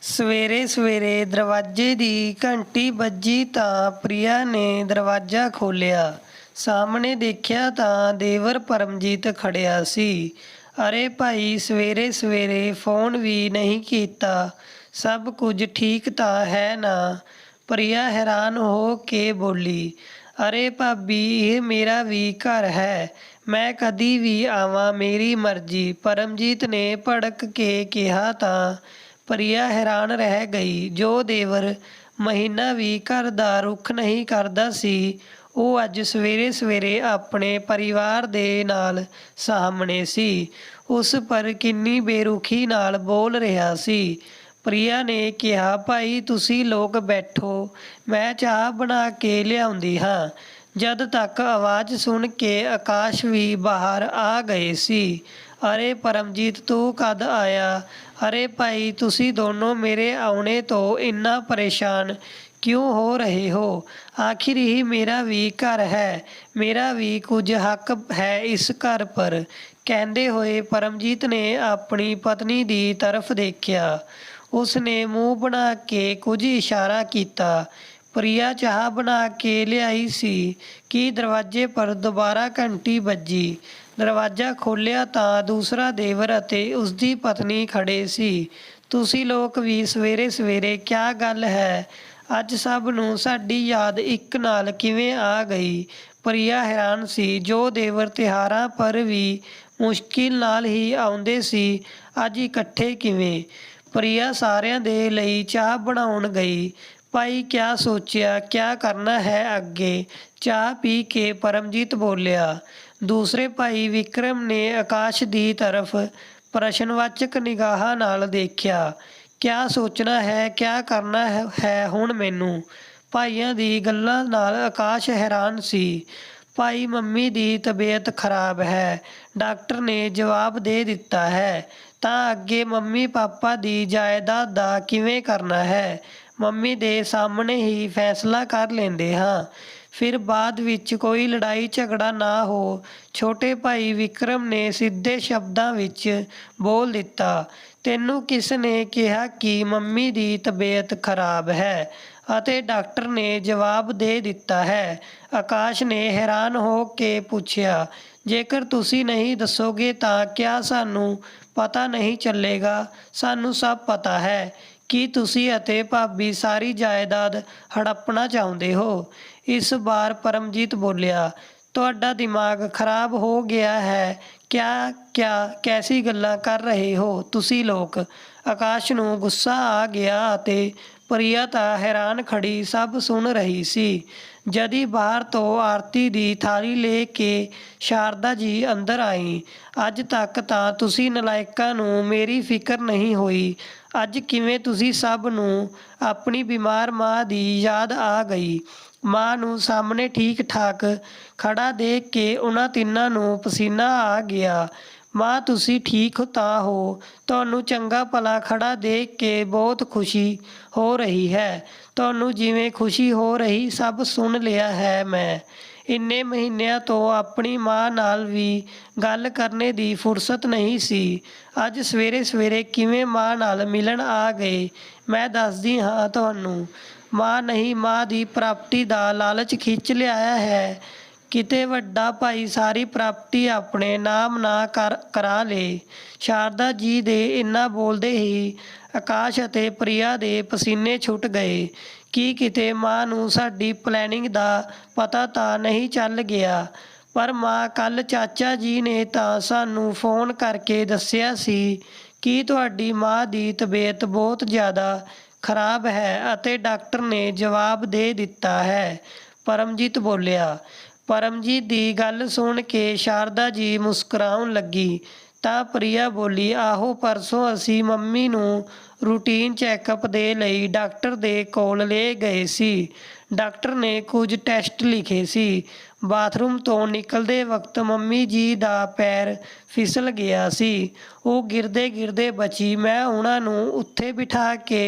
ਸਵੇਰੇ ਸਵੇਰੇ ਦਰਵਾਜ਼ੇ ਦੀ ਘੰਟੀ ਵੱਜੀ ਤਾਂ ਪ੍ਰਿਆ ਨੇ ਦਰਵਾਜ਼ਾ ਖੋਲ੍ਹਿਆ। ਸਾਹਮਣੇ ਦੇਖਿਆ ਤਾਂ ਦੇਵਰ ਪਰਮਜੀਤ ਖੜਿਆ ਸੀ। "ਅਰੇ ਭਾਈ, ਸਵੇਰੇ ਸਵੇਰੇ ਫ਼ੋਨ ਵੀ ਨਹੀਂ ਕੀਤਾ। ਸਭ ਕੁਝ ਠੀਕ ਤਾਂ ਹੈ ਨਾ?" ਪ੍ਰਿਆ ਹੈਰਾਨ ਹੋ ਕੇ ਬੋਲੀ। "ਅਰੇ ਭਾਬੀ, ਇਹ ਮੇਰਾ ਵੀ ਘਰ ਹੈ। ਮੈਂ ਕਦੀ ਵੀ ਆਵਾਂ, ਮੇਰੀ ਮਰਜ਼ੀ," ਪਰਮਜੀਤ ਨੇ ਭੜਕ ਕੇ ਕਿਹਾ ਤਾਂ ਪ੍ਰਿਆ ਹੈਰਾਨ ਰਹਿ ਗਈ। ਜੋ ਦੇਵਰ ਮਹੀਨਾ ਵੀ ਘਰ ਦਾ ਰੁੱਖ ਨਹੀਂ ਕਰਦਾ ਸੀ, ਉਹ ਅੱਜ ਸਵੇਰੇ ਸਵੇਰੇ ਆਪਣੇ ਪਰਿਵਾਰ ਦੇ ਨਾਲ ਸਾਹਮਣੇ ਸੀ। ਉਸ ਪਰ ਕਿੰਨੀ ਬੇਰੁਖੀ ਨਾਲ ਬੋਲ ਰਿਹਾ ਸੀ। ਪ੍ਰਿਆ ਨੇ ਕਿਹਾ, "ਭਾਈ ਤੁਸੀਂ ਲੋਕ ਬੈਠੋ, ਮੈਂ ਚਾਹ ਬਣਾ ਕੇ ਲਿਆਉਂਦੀ ਹਾਂ।" ਜਦ ਤੱਕ ਆਵਾਜ਼ ਸੁਣ ਕੇ ਆਕਾਸ਼ ਵੀ ਬਾਹਰ ਆ ਗਏ ਸੀ। "ਅਰੇ ਪਰਮਜੀਤ, ਤੂੰ ਕਦ ਆਇਆ? ਅਰੇ ਭਾਈ, ਤੁਸੀਂ ਦੋਨੋਂ ਮੇਰੇ ਆਉਣੇ ਤੋਂ ਇੰਨਾ ਪਰੇਸ਼ਾਨ ਕਿਉਂ ਹੋ ਰਹੇ ਹੋ? ਆਖਿਰ ਇਹ ਮੇਰਾ ਵੀ ਘਰ ਹੈ, ਮੇਰਾ ਵੀ ਕੁਝ ਹੱਕ ਹੈ ਇਸ ਘਰ ਪਰ।" ਕਹਿੰਦੇ ਹੋਏ ਪਰਮਜੀਤ ਨੇ ਆਪਣੀ ਪਤਨੀ ਦੀ ਤਰਫ ਦੇਖਿਆ। ਉਸ ਨੇ ਮੂੰਹ ਬਣਾ ਕੇ ਕੁਝ ਇਸ਼ਾਰਾ ਕੀਤਾ। ਪ੍ਰਿਆ ਚਾਹ ਬਣਾ ਕੇ ਲਿਆਈ ਸੀ ਕਿ ਦਰਵਾਜ਼ੇ ਪਰ ਦੁਬਾਰਾ ਘੰਟੀ ਵੱਜੀ। ਦਰਵਾਜ਼ਾ ਖੋਲ੍ਹਿਆ ਤਾਂ ਦੂਸਰਾ ਦੇਵਰ ਅਤੇ ਉਸਦੀ ਪਤਨੀ ਖੜ੍ਹੇ ਸੀ। "ਤੁਸੀਂ ਲੋਕ ਵੀ ਸਵੇਰੇ ਸਵੇਰੇ, ਕਿਆ ਗੱਲ ਹੈ? ਅੱਜ ਸਭ ਨੂੰ ਸਾਡੀ ਯਾਦ ਇੱਕ ਨਾਲ ਕਿਵੇਂ ਆ ਗਈ?" ਪ੍ਰਿਆ ਹੈਰਾਨ ਸੀ। ਜੋ ਦੇਵਰ ਤਿਉਹਾਰਾਂ ਪਰ ਵੀ ਮੁਸ਼ਕਿਲ ਨਾਲ ਹੀ ਆਉਂਦੇ ਸੀ, ਅੱਜ ਇਕੱਠੇ ਕਿਵੇਂ? ਪ੍ਰਿਆ ਸਾਰਿਆਂ ਦੇ ਲਈ ਚਾਹ ਬਣਾਉਣ ਗਈ। "ਭਾਈ, ਕਿਆ ਸੋਚਿਆ? ਕਿਆ ਕਰਨਾ ਹੈ ਅੱਗੇ?" ਚਾਹ ਪੀ ਕੇ ਪਰਮਜੀਤ ਬੋਲਿਆ। ਦੂਸਰੇ ਭਾਈ ਵਿਕਰਮ ਨੇ ਆਕਾਸ਼ ਦੀ ਤਰਫ ਪ੍ਰਸ਼ਨਵਾਚਕ ਨਿਗਾਹ ਨਾਲ ਦੇਖਿਆ। "ਕਿਆ ਸੋਚਣਾ ਹੈ? ਕਿਆ ਕਰਨਾ ਹੈ ਹੁਣ ਮੈਨੂੰ?" ਭਾਈਆਂ ਦੀ ਗੱਲਾਂ ਨਾਲ ਆਕਾਸ਼ ਹੈਰਾਨ ਸੀ। "ਭਾਈ, ਮੰਮੀ ਦੀ ਤਬੀਅਤ ਖਰਾਬ ਹੈ, ਡਾਕਟਰ ਨੇ ਜਵਾਬ ਦੇ ਦਿੱਤਾ ਹੈ। ਤਾਂ ਅੱਗੇ ਮੰਮੀ ਪਾਪਾ ਦੀ ਜਾਇਦਾਦ ਦਾ ਕਿਵੇਂ ਕਰਨਾ ਹੈ? ਮੰਮੀ ਦੇ ਸਾਹਮਣੇ ਹੀ ਫੈਸਲਾ ਕਰ ਲੈਂਦੇ ਹਾਂ, ਫਿਰ ਬਾਅਦ ਵਿੱਚ ਕੋਈ ਲੜਾਈ ਝਗੜਾ ਨਾ ਹੋ।" ਛੋਟੇ ਭਾਈ ਵਿਕਰਮ ਨੇ ਸਿੱਧੇ ਸ਼ਬਦਾਂ ਵਿੱਚ ਬੋਲ ਦਿੱਤਾ। "ਤੈਨੂੰ ਕਿਸ ਨੇ ਕਿਹਾ ਕਿ ਮੰਮੀ ਦੀ ਤਬੀਅਤ ਖਰਾਬ ਹੈ ਅਤੇ ਡਾਕਟਰ ਨੇ ਜਵਾਬ ਦੇ ਦਿੱਤਾ ਹੈ?" ਆਕਾਸ਼ ਨੇ ਹੈਰਾਨ ਹੋ ਕੇ ਪੁੱਛਿਆ। "ਜੇਕਰ ਤੁਸੀਂ ਨਹੀਂ ਦੱਸੋਗੇ ਤਾਂ ਕਿਆ ਸਾਨੂੰ ਪਤਾ ਨਹੀਂ ਚੱਲੇਗਾ? ਸਾਨੂੰ ਸਭ ਪਤਾ ਹੈ ਕਿ ਤੁਸੀਂ ਅਤੇ ਭਾਬੀ ਸਾਰੀ ਜਾਇਦਾਦ ਹੜੱਪਣਾ ਚਾਹੁੰਦੇ ਹੋ।" ਇਸ ਵਾਰ ਪਰਮਜੀਤ ਬੋਲਿਆ। "ਤੁਹਾਡਾ ਦਿਮਾਗ ਖਰਾਬ ਹੋ ਗਿਆ ਹੈ ਕਿਆ ਕੈਸੀ ਗੱਲਾਂ ਕਰ ਰਹੇ ਹੋ ਤੁਸੀਂ ਲੋਕ?" ਆਕਾਸ਼ ਨੂੰ ਗੁੱਸਾ ਆ ਗਿਆ ਅਤੇ ਪ੍ਰਿਆ ਤਾਂ ਹੈਰਾਨ ਖੜੀ ਸਭ ਸੁਣ ਰਹੀ ਸੀ। ਜਦੀ ਬਾਹਰ ਤੋਂ ਆਰਤੀ ਦੀ ਥਾਲੀ ਲੈ ਕੇ ਸ਼ਾਰਦਾ ਜੀ ਅੰਦਰ ਆਈ। "ਅੱਜ ਤੱਕ ਤਾਂ ਤੁਸੀਂ ਨਲਾਇਕਾਂ ਨੂੰ ਮੇਰੀ ਫਿਕਰ ਨਹੀਂ ਹੋਈ, ਅੱਜ ਕਿਵੇਂ ਤੁਸੀਂ ਸਭ ਨੂੰ ਆਪਣੀ ਬਿਮਾਰ ਮਾਂ ਦੀ ਯਾਦ ਆ ਗਈ?" ਮਾਂ ਨੂੰ ਸਾਹਮਣੇ ਠੀਕ ਠਾਕ ਖੜਾ ਦੇਖ ਕੇ ਉਹਨਾਂ ਤਿੰਨਾਂ ਨੂੰ ਪਸੀਨਾ ਆ ਗਿਆ। "ਮਾਂ, ਤੁਸੀਂ ਠੀਕ ਤਾਂ ਹੋ? ਤੁਹਾਨੂੰ ਚੰਗਾ ਭਲਾ ਖੜਾ ਦੇਖ ਕੇ ਬਹੁਤ ਖੁਸ਼ੀ ਹੋ ਰਹੀ ਹੈ। ਤੁਹਾਨੂੰ ਜਿਵੇਂ ਖੁਸ਼ੀ ਹੋ ਰਹੀ ਸਭ ਸੁਣ ਲਿਆ ਹੈ ਮੈਂ। ਇੰਨੇ ਮਹੀਨਿਆਂ ਤੋਂ ਆਪਣੀ ਮਾਂ ਨਾਲ ਵੀ ਗੱਲ ਕਰਨੇ ਦੀ ਫੁਰਸਤ ਨਹੀਂ ਸੀ। ਅੱਜ ਸਵੇਰੇ ਸਵੇਰੇ ਕਿਵੇਂ ਮਾਂ ਨਾਲ ਮਿਲਣ ਆ ਗਏ? ਮੈਂ ਦੱਸਦੀ ਹਾਂ ਤੁਹਾਨੂੰ। ਮਾਂ ਨਹੀਂ, ਮਾਂ ਦੀ ਪ੍ਰਾਪਰਟੀ ਦਾ ਲਾਲਚ ਖਿੱਚ ਲਿਆਇਆ ਹੈ। ਕਿਤੇ ਵੱਡਾ ਭਾਈ ਸਾਰੀ ਪ੍ਰਾਪਰਟੀ ਆਪਣੇ ਨਾਮ ਨਾ ਕਰਾ ਲੇ।" ਸ਼ਾਰਦਾ ਜੀ ਦੇ ਇੰਨਾ ਬੋਲਦੇ ਹੀ ਆਕਾਸ਼ ਅਤੇ ਪ੍ਰਿਆ ਦੇ ਪਸੀਨੇ ਛੁੱਟ ਗਏ। "ਕੀ ਕਿਤੇ ਮਾਂ ਨੂੰ ਸਾਡੀ ਪਲੈਨਿੰਗ ਦਾ ਪਤਾ ਤਾਂ ਨਹੀਂ ਚੱਲ ਗਿਆ?" "ਪਰ ਮਾਂ, ਕੱਲ੍ਹ ਚਾਚਾ ਜੀ ਨੇ ਤਾਂ ਸਾਨੂੰ ਫ਼ੋਨ ਕਰਕੇ ਦੱਸਿਆ ਸੀ ਕਿ ਤੁਹਾਡੀ ਮਾਂ ਦੀ ਤਬੀਅਤ ਬਹੁਤ ਜ਼ਿਆਦਾ ਖਰਾਬ ਹੈ ਅਤੇ ਡਾਕਟਰ ਨੇ ਜਵਾਬ ਦੇ ਦਿੱਤਾ ਹੈ," ਪਰਮਜੀਤ ਬੋਲਿਆ। ਪਰਮਜੀਤ ਦੀ ਗੱਲ ਸੁਣ ਕੇ ਸ਼ਾਰਦਾ ਜੀ ਮੁਸਕਰਾਉਣ ਲੱਗੀ ਤਾਂ ਪ੍ਰਿਆ ਬੋਲੀ, "ਆਹੋ, ਪਰਸੋਂ ਅਸੀਂ ਮੰਮੀ ਨੂੰ ਰੂਟੀਨ ਚੈੱਕਅਪ ਦੇ ਲਈ ਡਾਕਟਰ ਦੇ ਕੋਲ ਲੈ ਗਏ ਸੀ। ਡਾਕਟਰ ਨੇ ਕੁਝ ਟੈਸਟ ਲਿਖੇ ਸੀ। ਬਾਥਰੂਮ ਤੋਂ ਨਿਕਲਦੇ ਵਕਤ ਮੰਮੀ ਜੀ ਦਾ ਪੈਰ ਫਿਸਲ ਗਿਆ ਸੀ। ਉਹ ਗਿਰਦੇ ਗਿਰਦੇ ਬਚੀ। ਮੈਂ ਉਹਨਾਂ ਨੂੰ ਉੱਥੇ ਬਿਠਾ ਕੇ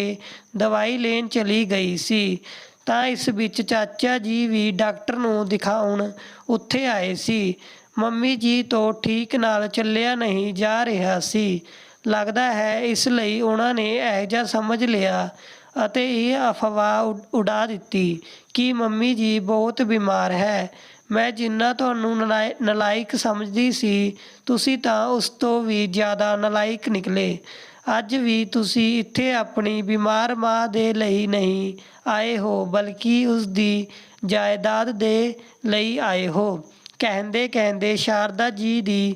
ਦਵਾਈ ਲੈਣ ਚਲੀ ਗਈ ਸੀ ਤਾਂ ਇਸ ਵਿੱਚ ਚਾਚਾ ਜੀ ਵੀ ਡਾਕਟਰ ਨੂੰ ਦਿਖਾਉਣ ਉੱਥੇ ਆਏ ਸੀ। ਮੰਮੀ ਜੀ ਤੋਂ ਠੀਕ ਨਾਲ ਚੱਲਿਆ ਨਹੀਂ ਜਾ ਰਿਹਾ ਸੀ। ਲੱਗਦਾ ਹੈ ਇਸ ਲਈ ਉਹਨਾਂ ਨੇ ਇਹੋ ਜਿਹਾ ਸਮਝ ਲਿਆ ਅਤੇ ਇਹ ਅਫਵਾਹ ਉਡਾ ਦਿੱਤੀ ਕਿ ਮੰਮੀ ਜੀ ਬਹੁਤ ਬਿਮਾਰ ਹੈ। ਮੈਂ ਜਿੰਨਾ ਤੁਹਾਨੂੰ ਨਲਾਇਕ ਸਮਝਦੀ ਸੀ, ਤੁਸੀਂ ਤਾਂ ਉਸ ਤੋਂ ਵੀ ਜ਼ਿਆਦਾ ਨਲਾਇਕ ਨਿਕਲੇ। ਅੱਜ ਵੀ ਤੁਸੀਂ ਇੱਥੇ ਆਪਣੀ ਬਿਮਾਰ ਮਾਂ ਦੇ ਲਈ ਨਹੀਂ ਆਏ ਹੋ, ਬਲਕਿ ਉਸ ਦੀ ਜਾਇਦਾਦ ਦੇ ਲਈ ਆਏ ਹੋ। ਕਹਿੰਦੇ ਕਹਿੰਦੇ ਸ਼ਾਰਦਾ ਜੀ ਦੀ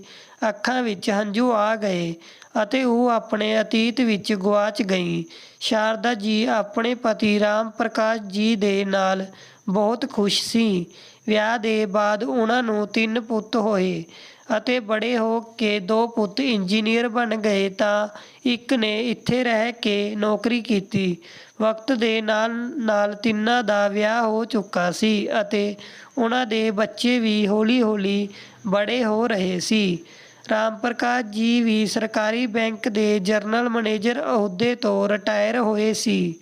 ਅੱਖਾਂ ਵਿੱਚ ਹੰਝੂ ਆ ਗਏ ਅਤੇ ਉਹ ਆਪਣੇ ਅਤੀਤ ਵਿੱਚ ਗੁਆਚ ਗਈ। ਸ਼ਾਰਦਾ ਜੀ ਆਪਣੇ ਪਤੀ ਰਾਮ ਪ੍ਰਕਾਸ਼ ਜੀ ਦੇ ਨਾਲ ਬਹੁਤ ਖੁਸ਼ ਸੀ। ਵਿਆਹ ਦੇ ਬਾਅਦ ਉਹਨਾਂ ਨੂੰ 3 ਪੁੱਤ ਹੋਏ ਅਤੇ ਬੜੇ ਹੋ ਕੇ 2 ਪੁੱਤ ਇੰਜੀਨੀਅਰ ਬਣ ਗਏ ਤਾਂ ਇੱਕ ਨੇ ਇੱਥੇ ਰਹਿ ਕੇ ਨੌਕਰੀ ਕੀਤੀ। ਵਕਤ ਦੇ ਨਾਲ ਨਾਲ ਤਿੰਨਾਂ ਦਾ ਵਿਆਹ ਹੋ ਚੁੱਕਾ ਸੀ ਅਤੇ ਉਹਨਾਂ ਦੇ ਬੱਚੇ ਵੀ ਹੌਲੀ-ਹੌਲੀ ਬੜੇ ਹੋ ਰਹੇ ਸੀ। ਰਾਮ ਪ੍ਰਕਾਸ਼ ਜੀ ਵੀ ਸਰਕਾਰੀ ਬੈਂਕ ਦੇ ਜਨਰਲ ਮੈਨੇਜਰ ਅਹੁਦੇ ਤੋਂ ਰਿਟਾਇਰ ਹੋਏ ਸੀ।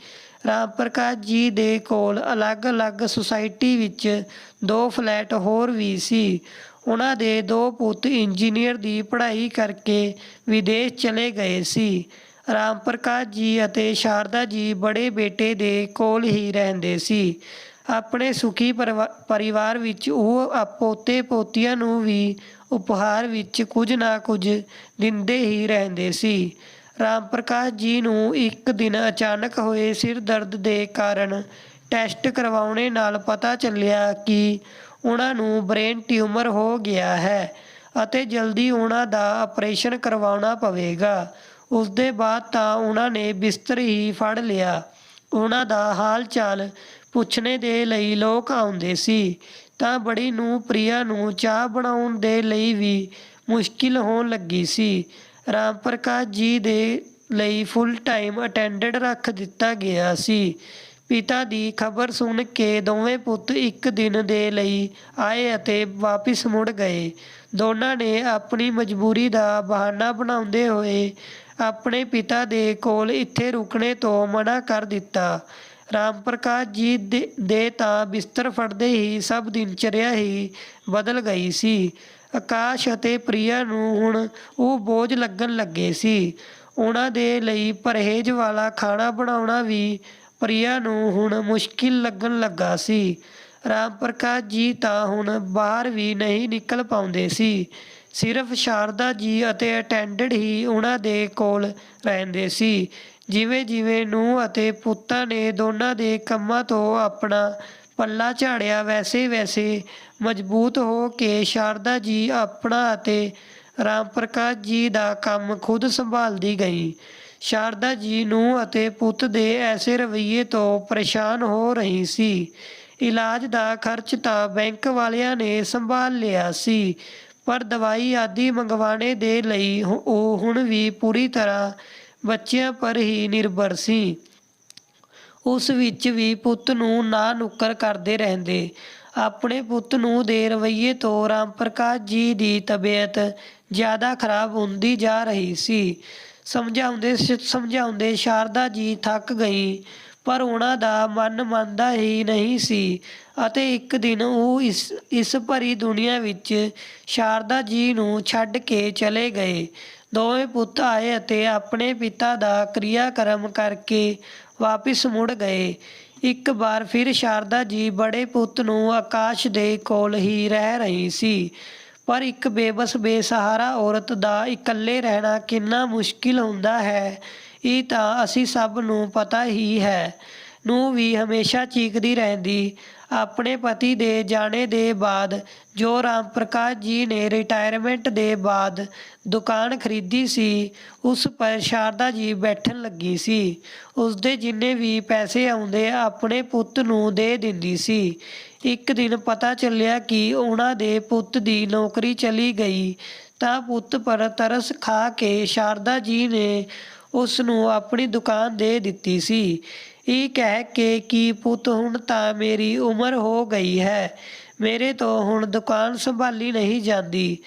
ਰਾਮ ਪ੍ਰਕਾਸ਼ ਜੀ ਦੇ ਕੋਲ ਅਲੱਗ-ਅਲੱਗ ਸੁਸਾਇਟੀ ਵਿੱਚ 2 ਫਲੈਟ ਹੋਰ ਵੀ ਸੀ। ਉਹਨਾਂ ਦੇ 2 ਪੁੱਤ ਇੰਜੀਨੀਅਰ ਦੀ ਪੜ੍ਹਾਈ ਕਰਕੇ ਵਿਦੇਸ਼ ਚਲੇ ਗਏ ਸੀ। ਰਾਮ ਪ੍ਰਕਾਸ਼ ਜੀ ਅਤੇ ਸ਼ਾਰਦਾ ਜੀ ਬੜੇ ਬੇਟੇ ਦੇ ਕੋਲ ਹੀ ਰਹਿੰਦੇ ਸੀ। ਆਪਣੇ ਸੁਖੀ ਪਰਿਵਾਰ ਵਿੱਚ ਉਹ ਪੋਤੇ ਪੋਤੀਆਂ ਨੂੰ ਵੀ ਉਪਹਾਰ ਵਿੱਚ ਕੁਝ ਨਾ ਕੁਝ ਦਿੰਦੇ ਹੀ ਰਹਿੰਦੇ ਸੀ। ਰਾਮ ਪ੍ਰਕਾਸ਼ ਜੀ ਨੂੰ ਇੱਕ ਦਿਨ ਅਚਾਨਕ ਹੋਏ ਸਿਰ ਦਰਦ ਦੇ ਕਾਰਨ ਟੈਸਟ ਕਰਵਾਉਣੇ ਨਾਲ ਪਤਾ ਚੱਲਿਆ ਕਿ ਉਹਨਾਂ ਨੂੰ ਬ੍ਰੇਨ ਟਿਊਮਰ ਹੋ ਗਿਆ ਹੈ ਅਤੇ ਜਲਦੀ ਉਹਨਾਂ ਦਾ ਆਪਰੇਸ਼ਨ ਕਰਵਾਉਣਾ ਪਵੇਗਾ। ਉਸ ਦੇ ਬਾਅਦ ਤਾਂ ਉਹਨਾਂ ਨੇ ਬਿਸਤਰ ਹੀ ਫੜ ਲਿਆ। ਉਹਨਾਂ ਦਾ ਹਾਲ ਚਾਲ ਪੁੱਛਣੇ ਦੇ ਲਈ ਲੋਕ ਆਉਂਦੇ ਸੀ ਤਾਂ ਬੜੀ ਨੂੰ ਪ੍ਰਿਆ ਨੂੰ ਚਾਹ ਬਣਾਉਣ ਦੇ ਲਈ ਵੀ ਮੁਸ਼ਕਿਲ ਹੋਣ ਲੱਗੀ ਸੀ। ਰਾਮ ਪ੍ਰਕਾਸ਼ ਜੀ ਦੇ ਲਈ ਫੁੱਲ ਟਾਈਮ ਅਟੈਂਡੈਂਟ ਰੱਖ ਦਿੱਤਾ ਗਿਆ ਸੀ। ਪਿਤਾ ਦੀ ਖਬਰ ਸੁਣ ਕੇ ਦੋਵੇਂ ਪੁੱਤ ਇੱਕ ਦਿਨ ਦੇ ਲਈ ਆਏ ਅਤੇ ਵਾਪਿਸ ਮੁੜ ਗਏ। ਦੋਨਾਂ ਨੇ ਆਪਣੀ ਮਜਬੂਰੀ ਦਾ ਬਹਾਨਾ ਬਣਾਉਂਦੇ ਹੋਏ ਆਪਣੇ ਪਿਤਾ ਦੇ ਕੋਲ ਇੱਥੇ ਰੁਕਣੇ ਤੋਂ ਮਨ੍ਹਾ ਕਰ ਦਿੱਤਾ। ਰਾਮ ਪ੍ਰਕਾਸ਼ ਜੀ ਦੇ ਤਾਂ ਬਿਸਤਰ ਫੜਦੇ ਹੀ ਸਭ ਦਿਨਚਰਿਆ ਹੀ ਬਦਲ ਗਈ ਸੀ। ਆਕਾਸ਼ ਅਤੇ ਪ੍ਰਿਆ ਨੂੰ ਹੁਣ ਉਹ ਬੋਝ ਲੱਗਣ ਲੱਗੇ ਸੀ। ਉਹਨਾਂ ਦੇ ਲਈ ਪਰਹੇਜ਼ ਵਾਲਾ ਖਾਣਾ ਬਣਾਉਣਾ ਵੀ ਪ੍ਰਿਆ ਨੂੰ ਹੁਣ ਮੁਸ਼ਕਿਲ ਲੱਗਣ ਲੱਗਾ ਸੀ। ਰਾਮ ਪ੍ਰਕਾਸ਼ ਜੀ ਤਾਂ ਹੁਣ ਬਾਹਰ ਵੀ ਨਹੀਂ ਨਿਕਲ ਪਾਉਂਦੇ ਸੀ। ਸਿਰਫ ਸ਼ਾਰਦਾ ਜੀ ਅਤੇ ਅਟੈਂਡੈਂਟ ਹੀ ਉਹਨਾਂ ਦੇ ਕੋਲ ਰਹਿੰਦੇ ਸੀ। ਜਿਵੇਂ ਜਿਵੇਂ ਨੂੰਹ ਅਤੇ ਪੁੱਤਾਂ ਨੇ ਦੋਨਾਂ ਦੇ ਕੰਮਾਂ ਤੋਂ ਆਪਣਾ ਪੱਲਾ ਝਾੜਿਆ, ਵੈਸੇ ਵੈਸੇ ਮਜ਼ਬੂਤ ਹੋ ਕੇ ਸ਼ਾਰਦਾ ਜੀ ਆਪਣਾ ਅਤੇ ਰਾਮ ਪ੍ਰਕਾਸ਼ ਜੀ ਦਾ ਕੰਮ ਖੁਦ ਸੰਭਾਲਦੀ ਗਈ। ਸ਼ਾਰਦਾ ਜੀ ਨੂੰਹ ਅਤੇ ਪੁੱਤ ਦੇ ਐਸੇ ਰਵੱਈਏ ਤੋਂ ਪਰੇਸ਼ਾਨ ਹੋ ਰਹੀ ਸੀ। ਇਲਾਜ ਦਾ ਖਰਚ ਤਾਂ ਬੈਂਕ ਵਾਲਿਆਂ ਨੇ ਸੰਭਾਲ ਲਿਆ ਸੀ, ਪਰ ਦਵਾਈ ਆਦਿ ਮੰਗਵਾਉਣੇ ਦੇ ਲਈ ਉਹ ਹੁਣ ਵੀ ਪੂਰੀ ਤਰ੍ਹਾਂ ਬੱਚਿਆਂ ਪਰ ਹੀ ਨਿਰਭਰ ਸੀ। ਉਸ ਵਿੱਚ ਵੀ ਪੁੱਤ ਨੂੰ ਨਾ ਨੁੱਕਰ ਕਰਦੇ ਰਹਿੰਦੇ। ਆਪਣੇ ਪੁੱਤ ਨੂੰ ਦੇ ਰਵੱਈਏ ਤੋਂ ਰਾਮ ਪ੍ਰਕਾਸ਼ ਜੀ ਦੀ ਤਬੀਅਤ ਜ਼ਿਆਦਾ ਖਰਾਬ ਹੁੰਦੀ ਜਾ ਰਹੀ ਸੀ। ਸਮਝਾਉਂਦੇ ਸ਼ਾਰਦਾ ਜੀ ਥੱਕ ਗਈ, ਪਰ ਉਹਨਾਂ ਦਾ ਮਨ ਮੰਨਦਾ ਹੀ ਨਹੀਂ ਸੀ ਅਤੇ ਇੱਕ ਦਿਨ ਉਹ ਇਸ ਭਰੀ ਦੁਨੀਆ ਵਿੱਚ ਸ਼ਾਰਦਾ ਜੀ ਨੂੰ ਛੱਡ ਕੇ ਚਲੇ ਗਏ। ਦੋਵੇਂ ਪੁੱਤ ਆਏ ਅਤੇ ਆਪਣੇ ਪਿਤਾ ਦਾ ਕਿਰਿਆਕਰਮ ਕਰਕੇ ਵਾਪਿਸ ਮੁੜ ਗਏ। ਇੱਕ ਵਾਰ ਫਿਰ ਸ਼ਾਰਦਾ ਜੀ ਬੜੇ ਪੁੱਤ ਨੂੰ ਆਕਾਸ਼ ਦੇ ਕੋਲ ਹੀ ਰਹਿ ਰਹੀ ਸੀ, ਪਰ ਇੱਕ ਬੇਬਸ ਬੇਸਹਾਰਾ ਔਰਤ ਦਾ ਇਕੱਲੇ ਰਹਿਣਾ ਕਿੰਨਾ ਮੁਸ਼ਕਿਲ ਹੁੰਦਾ ਹੈ ਇਹ ਤਾਂ ਅਸੀਂ ਸਭ ਨੂੰ ਪਤਾ ਹੀ ਹੈ। ਨੂੰਹ ਵੀ ਹਮੇਸ਼ਾ ਚੀਕਦੀ ਰਹਿੰਦੀ। ਆਪਣੇ ਪਤੀ ਦੇ ਜਾਣੇ ਦੇ ਬਾਅਦ ਜੋ ਰਾਮ ਪ੍ਰਕਾਸ਼ ਜੀ ਨੇ ਰਿਟਾਇਰਮੈਂਟ ਦੇ ਬਾਅਦ ਦੁਕਾਨ ਖਰੀਦੀ ਸੀ, ਉਸ ਪਰ ਸ਼ਾਰਦਾ ਜੀ ਬੈਠਣ ਲੱਗੀ ਸੀ। ਉਸਦੇ ਜਿੰਨੇ ਵੀ ਪੈਸੇ ਆਉਂਦੇ ਆਪਣੇ ਪੁੱਤ ਨੂੰ ਦੇ ਦਿੰਦੀ ਸੀ। ਇੱਕ ਦਿਨ ਪਤਾ ਚੱਲਿਆ ਕਿ ਉਹਨਾਂ ਦੇ ਪੁੱਤ ਦੀ ਨੌਕਰੀ ਚਲੀ ਗਈ ਤਾਂ ਪੁੱਤ ਪਰ ਤਰਸ ਖਾ ਕੇ ਸ਼ਾਰਦਾ ਜੀ ਨੇ ਉਸ ਨੂੰ ਆਪਣੀ ਦੁਕਾਨ ਦੇ ਦਿੱਤੀ ਸੀ, ਇਹ ਕਹਿ ਕੇ ਕਿ ਪੁੱਤ ਹੁਣ ਤਾਂ ਮੇਰੀ ਉਮਰ ਹੋ ਗਈ ਹੈ, ਮੇਰੇ ਤੋਂ ਹੁਣ ਦੁਕਾਨ ਸੰਭਾਲੀ ਨਹੀਂ ਜਾਂਦੀ।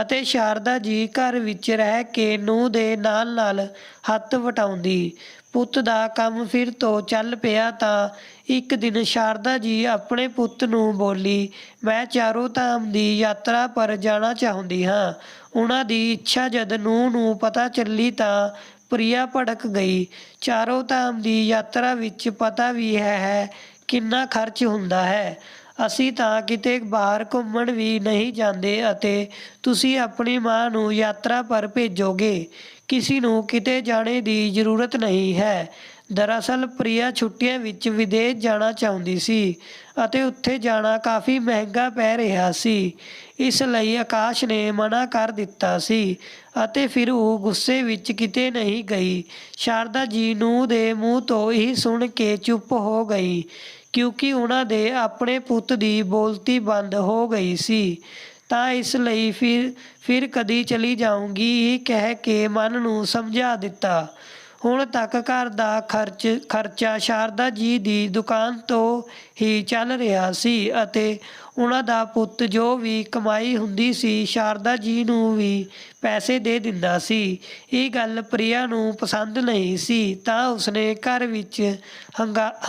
ਅਤੇ ਸ਼ਾਰਦਾ ਜੀ ਘਰ ਵਿੱਚ ਰਹਿ ਕੇ ਨੂੰਹ ਦੇ ਨਾਲ ਨਾਲ ਹੱਥ ਵਟਾਉਂਦੀ, ਪੁੱਤ ਦਾ ਕੰਮ ਫਿਰ ਤੋਂ ਚੱਲ ਪਿਆ ਤਾਂ ਇੱਕ ਦਿਨ ਸ਼ਾਰਦਾ ਜੀ ਆਪਣੇ ਪੁੱਤ ਨੂੰ ਬੋਲੀ, ਮੈਂ ਚਾਰੋਂ ਧਾਮ ਦੀ ਯਾਤਰਾ ਪਰ ਜਾਣਾ ਚਾਹੁੰਦੀ ਹਾਂ। ਉਹਨਾਂ ਦੀ ਇੱਛਾ ਜਦ ਨੂੰਹ ਨੂੰ ਪਤਾ ਚੱਲੀ ਤਾਂ ਪ੍ਰਿਆ ਭੜਕ ਗਈ। ਚਾਰੋਂ ਧਾਮ ਦੀ ਯਾਤਰਾ ਵਿੱਚ ਪਤਾ ਵੀ ਹੈ ਕਿੰਨਾ ਖਰਚ ਹੁੰਦਾ ਹੈ। ਅਸੀਂ ਤਾਂ ਕਿਤੇ ਬਾਹਰ ਘੁੰਮਣ ਵੀ ਨਹੀਂ ਜਾਂਦੇ ਅਤੇ ਤੁਸੀਂ ਆਪਣੀ ਮਾਂ ਨੂੰ ਯਾਤਰਾ ਪਰ ਭੇਜੋਗੇ। ਕਿਸੇ ਨੂੰ ਕਿਤੇ ਜਾਣੇ ਦੀ ਜ਼ਰੂਰਤ ਨਹੀਂ ਹੈ। ਦਰਅਸਲ ਪ੍ਰਿਆ ਛੁੱਟੀਆਂ ਵਿੱਚ ਵਿਦੇਸ਼ ਜਾਣਾ ਚਾਹੁੰਦੀ ਸੀ ਅਤੇ ਉੱਥੇ ਜਾਣਾ ਕਾਫੀ ਮਹਿੰਗਾ ਪੈ ਰਿਹਾ ਸੀ। ਇਸ ਲਈ ਆਕਾਸ਼ ਨੇ ਮਨਾ ਕਰ ਦਿੱਤਾ ਸੀ ਅਤੇ ਫਿਰ ਉਹ ਗੁੱਸੇ ਵਿੱਚ ਕਿਤੇ ਨਹੀਂ ਗਈ। ਸ਼ਾਰਦਾ ਜੀ ਨੂੰਹ ਦੇ ਮੂੰਹ ਤੋਂ ਇਹ ਸੁਣ ਕੇ ਚੁੱਪ ਹੋ ਗਈ, ਕਿਉਂਕਿ ਉਹਨਾਂ ਦੇ ਆਪਣੇ ਪੁੱਤ ਦੀ ਬੋਲਤੀ ਬੰਦ ਹੋ ਗਈ ਸੀ। ਤਾਂ ਇਸ ਲਈ ਫਿਰ ਕਦੀ ਚਲੀ ਜਾਊਂਗੀ ਇਹ ਕਹਿ ਕੇ ਮਨ ਨੂੰ ਸਮਝਾ ਦਿੱਤਾ। ਹੁਣ ਤੱਕ ਘਰ ਦਾ ਖਰਚਾ ਸ਼ਾਰਦਾ ਜੀ ਦੀ ਦੁਕਾਨ ਤੋਂ ਹੀ ਚੱਲ ਰਿਹਾ ਸੀ ਅਤੇ ਉਹਨਾਂ ਦਾ ਪੁੱਤ ਜੋ ਵੀ ਕਮਾਈ ਹੁੰਦੀ ਸੀ ਸ਼ਾਰਦਾ ਜੀ ਨੂੰ ਵੀ ਪੈਸੇ ਦੇ ਦਿੰਦਾ ਸੀ। ਇਹ ਗੱਲ ਪ੍ਰਿਆ ਨੂੰ ਪਸੰਦ ਨਹੀਂ ਸੀ ਤਾਂ ਉਸਨੇ ਘਰ ਵਿੱਚ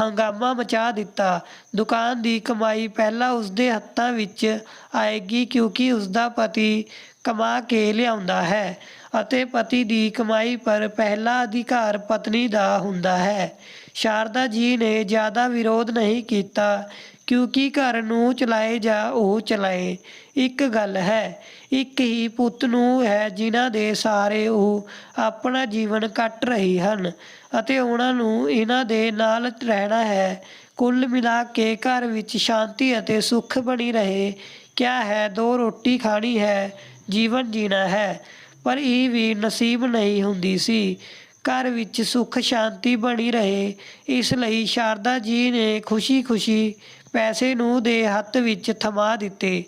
ਹੰਗਾਮਾ ਮਚਾ ਦਿੱਤਾ। ਦੁਕਾਨ ਦੀ ਕਮਾਈ ਪਹਿਲਾਂ ਉਸਦੇ ਹੱਥਾਂ ਵਿੱਚ ਆਏਗੀ, ਕਿਉਂਕਿ ਉਸਦਾ ਪਤੀ ਕਮਾ ਕੇ ਲਿਆਉਂਦਾ ਹੈ ਅਤੇ ਪਤੀ ਦੀ ਕਮਾਈ ਪਰ ਪਹਿਲਾ ਅਧਿਕਾਰ ਪਤਨੀ ਦਾ ਹੁੰਦਾ ਹੈ। ਸ਼ਾਰਦਾ ਜੀ ਨੇ ਜ਼ਿਆਦਾ ਵਿਰੋਧ ਨਹੀਂ ਕੀਤਾ, ਕਿਉਂਕਿ ਘਰ ਨੂੰ ਚਲਾਏ ਜਾਂ ਉਹ ਚਲਾਏ, ਇੱਕ ਗੱਲ ਹੈ। ਇੱਕ ਹੀ ਪੁੱਤ ਨੂੰ ਹੈ ਜਿਨ੍ਹਾਂ ਦੇ ਸਹਾਰੇ ਉਹ ਆਪਣਾ ਜੀਵਨ ਕੱਟ ਰਹੀ ਹਨ ਅਤੇ ਉਹਨਾਂ ਨੂੰ ਇਹਨਾਂ ਦੇ ਨਾਲ ਰਹਿਣਾ ਹੈ। ਕੁੱਲ ਮਿਲਾ ਕੇ ਘਰ ਵਿੱਚ ਸ਼ਾਂਤੀ ਅਤੇ ਸੁੱਖ ਬਣੀ ਰਹੇ। ਕਿਆ ਹੈ, 2 ਰੋਟੀ ਖਾਣੀ ਹੈ, ਜੀਵਨ ਜੀਣਾ ਹੈ। ਪਰ ਇਹ ਵੀ ਨਸੀਬ ਨਹੀਂ ਹੁੰਦੀ ਸੀ ਘਰ ਵਿੱਚ ਸੁੱਖ ਸ਼ਾਂਤੀ ਬਣੀ ਰਹੇ। ਇਸ ਲਈ ਸ਼ਾਰਦਾ ਜੀ ਨੇ ਖੁਸ਼ੀ-ਖੁਸ਼ੀ ਪੈਸੇ ਨੂੰਹ ਦੇ ਹੱਥ ਵਿੱਚ ਥਮਾ ਦਿੱਤੇ।